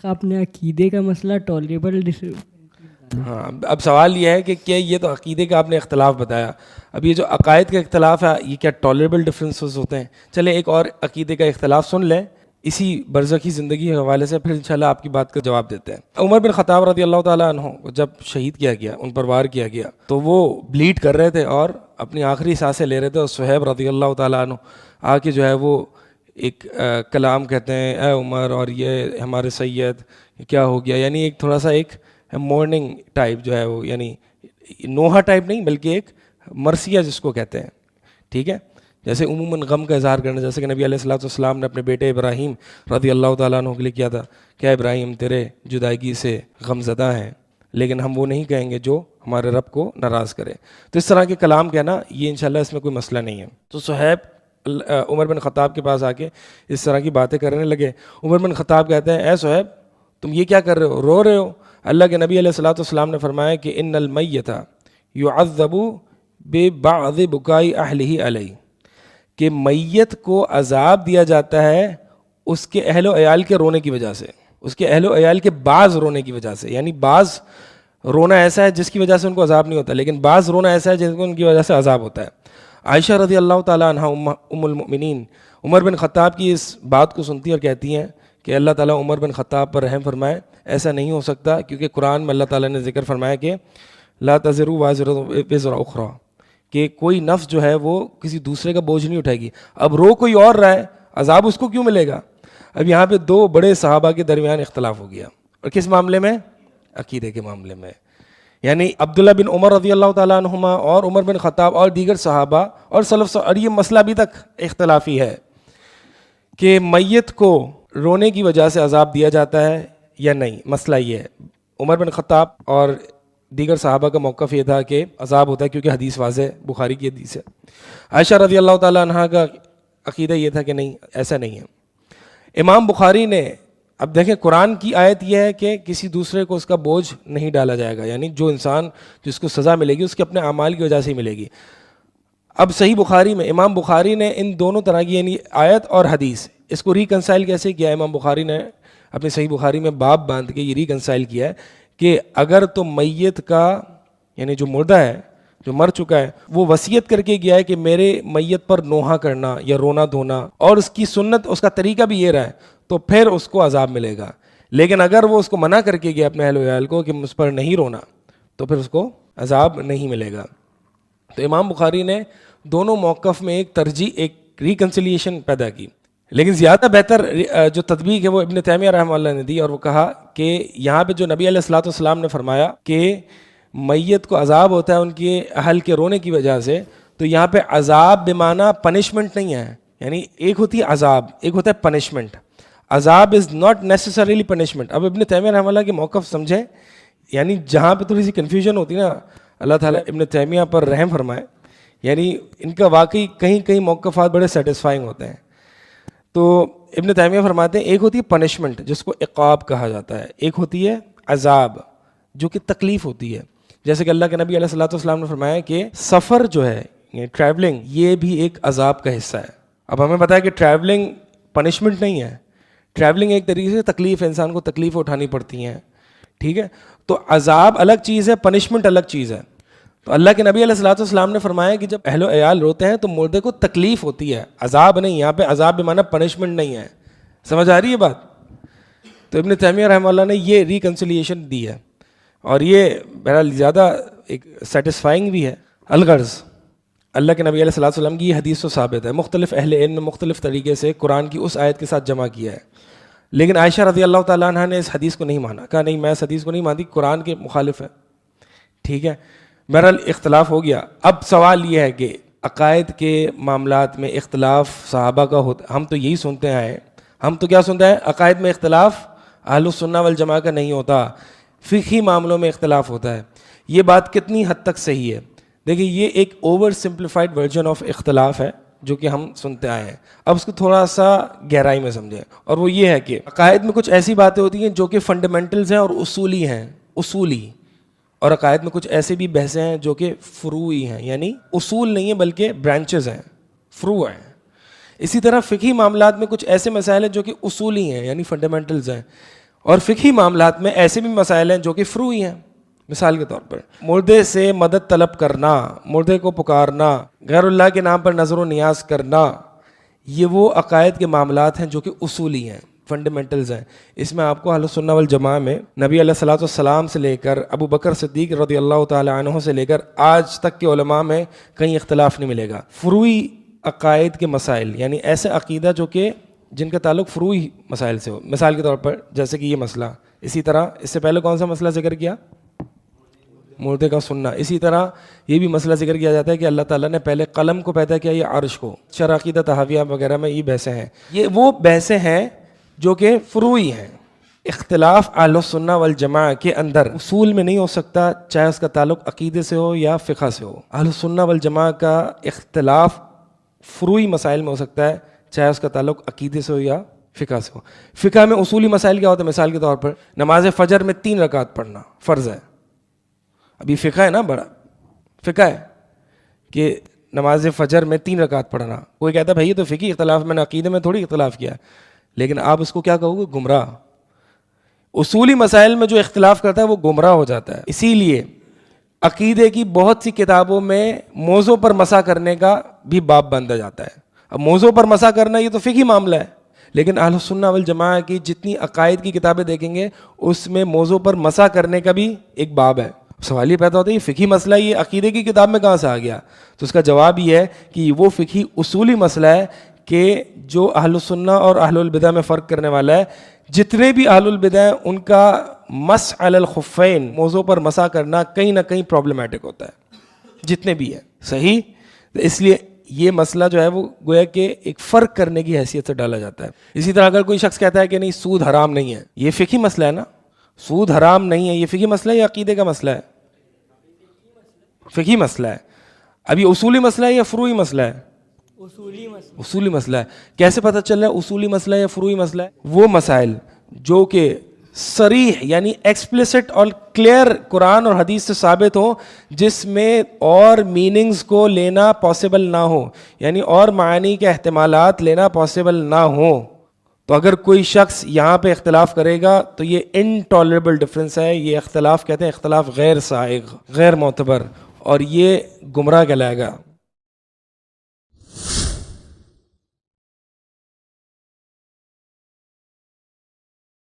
آپ نے عقیدے کا مسئلہ ٹالریبل ہاں اب سوال یہ ہے کہ کیا یہ تو عقیدے کا آپ نے اختلاف بتایا، اب یہ جو عقائد کا اختلاف ہے یہ کیا ٹالریبل ڈفرینسز ہوتے ہیں؟ چلے ایک اور عقیدے کا اختلاف سن لیں اسی برزخی زندگی کے حوالے سے، پھر انشاءاللہ آپ کی بات کا جواب دیتے ہیں۔ عمر بن خطاب رضی اللہ تعالیٰ عنہ کو جب شہید کیا گیا، ان پر وار کیا گیا، تو وہ بلیڈ کر رہے تھے اور اپنی آخری سانسیں لے رہے تھے، اور صہیب رضی اللہ تعالیٰ عنہ آ کے جو ہے وہ ایک کلام کہتے ہیں، اے عمر اور یہ ہمارے سید کیا ہو گیا، یعنی ایک تھوڑا سا ایک مارننگ ٹائپ جو ہے وہ، یعنی نوحہ ٹائپ نہیں بلکہ ایک مرثیہ جس کو کہتے ہیں، ٹھیک ہے، جیسے عموماً غم کا اظہار کرنا، جیسے کہ نبی علیہ الصلوۃ والسلام نے اپنے بیٹے ابراہیم رضی اللہ تعالیٰ عنہ کے لیے کیا تھا کہ ابراہیم تیرے جدائیگی سے غم زدہ ہیں، لیکن ہم وہ نہیں کہیں گے جو ہمارے رب کو ناراض کرے۔ تو اس طرح کے کلام کہنا یہ انشاءاللہ اس میں کوئی مسئلہ نہیں ہے۔ تو صہیب عمر بن خطاب کے پاس آ کے اس طرح کی باتیں کرنے لگے۔ عمر بن خطاب کہتے ہیں، اے صہیب تم یہ کیا کر رہے ہو، رو رہے ہو؟ اللہ کے نبی علیہ الصلوۃ والسلام نے فرمایا کہ ان المیت یعذب ببعض بکائی اہلہ علیہ، کہ میت کو عذاب دیا جاتا ہے اس کے اہل و عیال کے رونے کی وجہ سے، اس کے اہل و عیال کے بعض رونے کی وجہ سے، یعنی بعض رونا ایسا ہے جس کی وجہ سے ان کو عذاب نہیں ہوتا، لیکن بعض رونا ایسا ہے جس کو ان کی وجہ سے عذاب ہوتا ہے۔ عائشہ رضی اللہ تعالیٰ عنہ ام المؤمنین عمر بن خطاب کی اس بات کو سنتی اور کہتی ہیں کہ اللہ تعالیٰ عمر بن خطاب پر رحم فرمائے، ایسا نہیں ہو سکتا، کیونکہ قرآن میں اللہ تعالیٰ نے ذکر فرمایا کہ لا تزر وازرۃ وزر اخری، کہ کوئی نفس جو ہے وہ کسی دوسرے کا بوجھ نہیں اٹھائے گی۔ اب رو کوئی اور رہا ہے، عذاب اس کو کیوں ملے گا؟ اب یہاں پہ دو بڑے صحابہ کے درمیان اختلاف ہو گیا، اور کس معاملے میں؟ عقیدے کے معاملے میں۔ یعنی عبداللہ بن عمر رضی اللہ تعالیٰ عنہما اور عمر بن خطاب اور دیگر صحابہ اور سلف، اور یہ مسئلہ ابھی تک اختلافی ہے کہ میت کو رونے کی وجہ سے عذاب دیا جاتا ہے یا نہیں۔ مسئلہ یہ ہے، عمر بن خطاب اور دیگر صحابہ کا موقف یہ تھا کہ عذاب ہوتا ہے، کیونکہ حدیث واضح بخاری کی حدیث ہے۔ عائشہ رضی اللہ تعالیٰ عنہ کا عقیدہ یہ تھا کہ نہیں، ایسا نہیں ہے۔ امام بخاری نے، اب دیکھیں قرآن کی آیت یہ ہے کہ کسی دوسرے کو اس کا بوجھ نہیں ڈالا جائے گا، یعنی جو انسان جس کو سزا ملے گی اس کے اپنے اعمال کی وجہ سے ہی ملے گی۔ اب صحیح بخاری میں امام بخاری نے ان دونوں طرح کی، یعنی آیت اور حدیث، اس کو ریکنسائل کیسے کیا؟ امام بخاری نے اپنے صحیح بخاری میں باب باندھ کے یہ ریکنسائل کیا ہے کہ اگر تو میت کا، یعنی جو مردہ ہے، جو مر چکا ہے، وہ وصیت کر کے گیا ہے کہ میرے میت پر نوحہ کرنا یا رونا دھونا، اور اس کی سنت، اس کا طریقہ بھی یہ رہا ہے، تو پھر اس کو عذاب ملے گا۔ لیکن اگر وہ اس کو منع کر کے گیا اپنے اہل و عیال کو کہ مجھ پر نہیں رونا، تو پھر اس کو عذاب نہیں ملے گا۔ تو امام بخاری نے دونوں موقف میں ایک ترجیح، ایک ریکنسیلیشن پیدا کی، لیکن زیادہ بہتر جو تطبیق ہے وہ ابن تیمیہ رحمہ اللہ نے دی، اور وہ کہا کہ یہاں پہ جو نبی علیہ الصلوۃ والسلام نے فرمایا کہ میت کو عذاب ہوتا ہے ان کے اہل کے رونے کی وجہ سے، تو یہاں پہ عذاب بمعنی پنشمنٹ نہیں ہے، یعنی ایک ہوتی ہے عذاب، ایک ہوتا ہے پنشمنٹ۔ عذاب از ناٹ نیسسریلی پنشمنٹ۔ اب ابن تیمیہ رحمہ اللہ کے موقف سمجھیں، یعنی جہاں پہ تھوڑی سی کنفیوژن ہوتی ہے نا، اللہ تعالیٰ ابن تیمیہ پر رحم فرمائے، یعنی ان کا واقعی کہیں کہیں موقفات بڑے سیٹسفائنگ ہوتے ہیں۔ تو ابن تیمیہ فرماتے ہیں ایک ہوتی ہے پنشمنٹ جس کو عقاب کہا جاتا ہے، ایک ہوتی ہے عذاب جو کہ تکلیف ہوتی ہے، جیسے کہ اللہ کے نبی علیہ الصلوۃ والسلام نے فرمایا کہ سفر جو ہے، یعنی ٹریولنگ، یہ بھی ایک عذاب کا حصہ ہے۔ اب ہمیں پتہ ہے کہ ٹریولنگ پنشمنٹ نہیں ہے، ٹریولنگ ایک طریقے سے تکلیف ہے، انسان کو تکلیف اٹھانی پڑتی ہیں، ٹھیک ہے۔ تو عذاب الگ چیز ہے، پنشمنٹ الگ چیز ہے۔ تو اللہ کے نبی علیہ الصلوۃ والسلام نے فرمایا کہ جب اہل و عیال روتے ہیں تو مردے کو تکلیف ہوتی ہے، عذاب نہیں۔ یہاں پہ عذاب بمعنی پنشمنٹ نہیں ہے، سمجھ آ رہی ہے بات؟ تو ابن تیمیہ رحمہ اللہ نے یہ ریکنسیلیشن دی ہے، اور یہ بہرحال زیادہ ایک سیٹسفائنگ بھی ہے۔ الغرض، اللہ کے نبی علیہ الصلوۃ والسلام کی یہ حدیث تو ثابت ہے، مختلف اہل علم نے مختلف طریقے سے قرآن کی اس آیت کے ساتھ جمع کیا ہے، لیکن عائشہ رضی اللہ تعالیٰ عنہ نے اس حدیث کو نہیں مانا، کہا نہیں میں اس حدیث کو نہیں مانتی، قرآن کے مخالف ہے، ٹھیک ہے۔ بہرحال اختلاف ہو گیا۔ اب سوال یہ ہے کہ عقائد کے معاملات میں اختلاف صحابہ کا ہوتا، ہم تو یہی سنتے آئے، ہم تو کیا سنتے ہیں؟ عقائد میں اختلاف اہل السنہ والجماعہ کا نہیں ہوتا، فقہی معاملوں میں اختلاف ہوتا ہے۔ یہ بات کتنی حد تک صحیح ہے؟ دیکھیں یہ ایک اوور سمپلیفائڈ ورژن آف اختلاف ہے جو کہ ہم سنتے آئے ہیں۔ اب اس کو تھوڑا سا گہرائی میں سمجھیں، اور وہ یہ ہے کہ عقائد میں کچھ ایسی باتیں ہوتی ہیں جو کہ فنڈامنٹلز ہیں اور اصولی ہیں، اصولی، اور عقائد میں کچھ ایسے بھی بحثیں ہیں جو کہ فروعی ہیں، یعنی اصول نہیں ہیں بلکہ برانچز ہیں، فروع ہیں۔ اسی طرح فقہی معاملات میں کچھ ایسے مسائل ہیں جو کہ اصولی ہیں، یعنی فنڈامنٹلز ہیں، اور فقہی معاملات میں ایسے بھی مسائل ہیں جو کہ فروعی ہیں. مثال کے طور پر مردے سے مدد طلب کرنا، مردے کو پکارنا، غیر اللہ کے نام پر نظر و نیاز کرنا، یہ وہ عقائد کے معاملات ہیں جو کہ اصولی ہیں، فنڈامنٹلز ہیں. اس میں آپ کو اہل سنہ والجماعہ میں نبی علیہ الصلوۃ والسلام سے لے کر ابو بکر صدیق رضی اللہ تعالی عنہ سے لے کر آج تک کے علماء میں کہیں اختلاف نہیں ملے گا. فروعی عقائد کے مسائل یعنی ایسے عقیدہ جو کہ جن کا تعلق فروعی مسائل سے ہو. مثال کے طور پر جیسے کہ یہ مسئلہ، اسی طرح اس سے پہلے کون سا مسئلہ ذکر کیا؟ مردے کا سننا. اسی طرح یہ بھی مسئلہ ذکر کیا جاتا ہے کہ اللہ تعالیٰ نے پہلے قلم کو پیدا کیا یا عرش کو. شرح عقیدہ طحاویہ وغیرہ میں یہ بحثیں ہیں. یہ وہ بحثیں ہیں جو کہ فروعی ہیں. اختلاف اہل السنہ والجماعہ کے اندر اصول میں نہیں ہو سکتا، چاہے اس کا تعلق عقیدے سے ہو یا فقہ سے ہو. اہل السنہ والجماعہ کا اختلاف فروعی مسائل میں ہو سکتا ہے، چاہے اس کا تعلق عقیدے سے ہو یا فقہ سے ہو. فقہ میں اصولی مسائل کیا ہوتا ہے؟ مثال کے طور پر نماز فجر میں 3 رکعت پڑھنا فرض ہے. ابھی فقہ ہے نا، بڑا فقہ ہے کہ نماز فجر میں 3 رکعت پڑھنا. کوئی کہتا ہے بھائی یہ تو فقہی اختلاف، میں نے عقیدے میں تھوڑی اختلاف کیا. لیکن آپ اس کو کیا کہو گے؟ گمراہ. اصولی مسائل میں جو اختلاف کرتا ہے وہ گمراہ ہو جاتا ہے. اسی لیے عقیدے کی بہت سی کتابوں میں موضوع پر مسح کرنے کا بھی باب باندھا جاتا ہے. اب موضوع پر مسح کرنا یہ تو فقہی معاملہ ہے، لیکن اہل السنہ والجماعہ کی جتنی عقائد کی کتابیں دیکھیں گے اس میں موضوع پر مسح کرنے کا بھی ایک باب ہے. سوال یہ پیدا ہوتا ہے یہ فقہی مسئلہ یہ عقیدے کی کتاب میں کہاں سے آ گیا؟ تو اس کا جواب یہ ہے کہ وہ فقہی اصولی مسئلہ ہے کہ جو اہل السنہ اور اہل البدع میں فرق کرنے والا ہے. جتنے بھی اہل البدع ہیں ان کا مسح علی الخفین، موضوع پر مسح کرنا کہیں نہ کہیں پرابلمٹک ہوتا ہے، جتنے بھی ہیں. صحیح؟ تو اس لیے یہ مسئلہ جو ہے وہ گویا کہ ایک فرق کرنے کی حیثیت سے ڈالا جاتا ہے. اسی طرح اگر کوئی شخص کہتا ہے کہ نہیں سود حرام نہیں ہے، یہ فقہی مسئلہ ہے نا. سود حرام نہیں ہے، یہ فقہی مسئلہ ہے یا عقیدے کا مسئلہ ہے؟ فقہی مسئلہ ہے. اب یہ اصولی مسئلہ ہے یا فروعی مسئلہ ہے؟ اصولی مسئلہ ہے. کیسے پتہ چل رہا ہے اصولی مسئلہ ہے یا فروعی مسئلہ ہے؟ وہ مسائل جو کہ صریح یعنی ایکسپلیسٹ اور کلیئر قرآن اور حدیث سے ثابت ہوں، جس میں اور میننگز کو لینا پاسبل نہ ہو، یعنی اور معانی کے احتمالات لینا پاسبل نہ ہوں. تو اگر کوئی شخص یہاں پہ اختلاف کرے گا تو یہ انٹالریبل ڈفرینس ہے. یہ اختلاف کہتے ہیں اختلاف غیر سائغ، غیر معتبر، اور یہ گمراہ کہلائے گا.